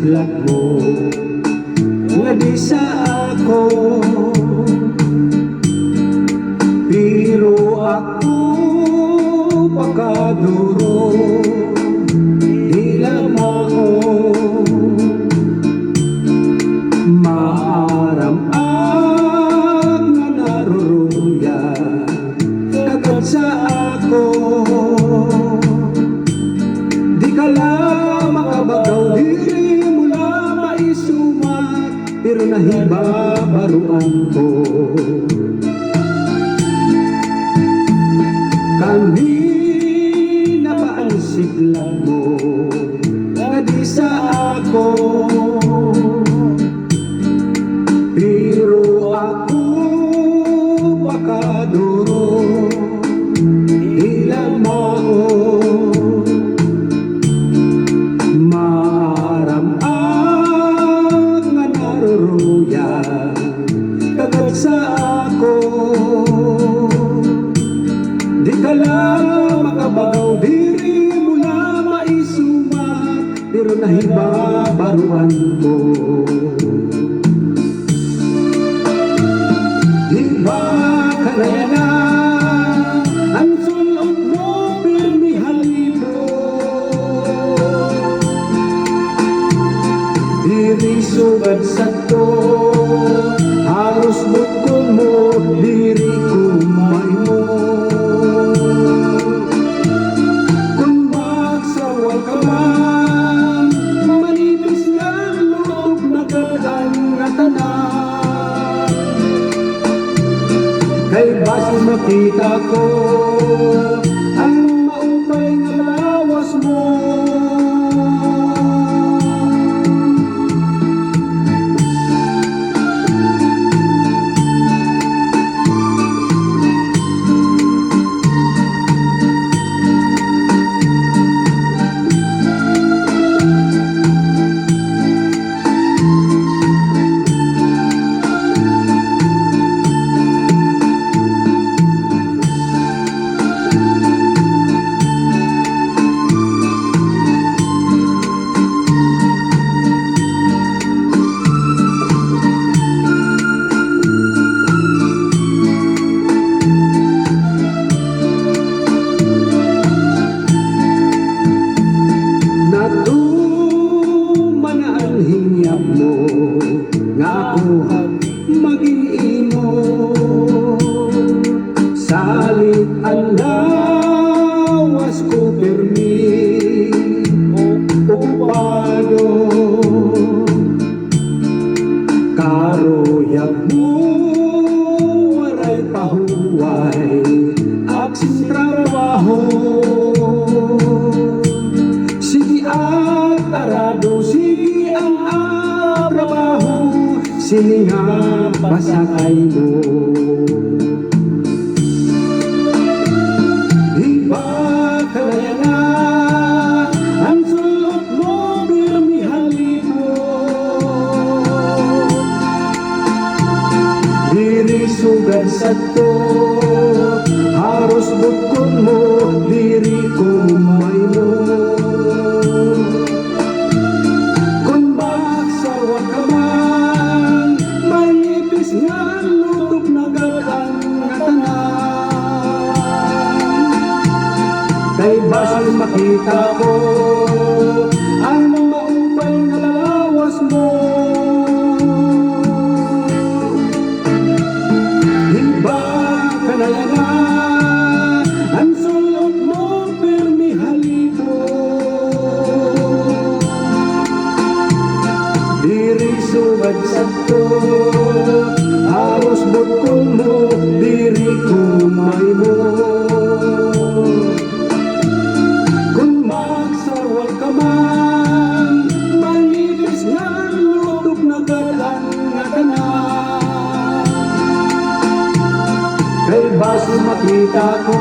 Lag mo nga di sa ako, pero ako pakaduro di lamang maaram at nga naruruya kagad sa ako. Di ka lang makabagaw diri pero nahibabaruan ko kanina pa ang siplag mo nga di sa ako, pero ako pakaduro di lamang kagad sa ako. Di ka lang makabagaw diri mula maisumat pero nahibabaruan ko. Di ba kaya na ang sulot mo pirmi halibo diri sugad sa to haros bukong mo diri kumay mo. Kung magsawal ka man manipis nga loob na gadaan nga tanan kay basi makita ko ang maupay nga lawas mo. Hinyap mo nga ako maging imo salit ang lawas ko permi okupado karoyag mo waray pahuway aksin trabaho sige at arado sige ang trabaho sininga pasakay mo. Di ba kaya na ang sulot mo pirmi halibo diri sugad sa to haros bukong mo diri kumay mo. Kay basi makita ko ang maupay nga lawas mo. Di ba kanaya na ang sulot mo pirmi halibo diri sugad sa to haros bukong mo diri kumay mo. Kung magsawal ka man manipis nga basi makita ko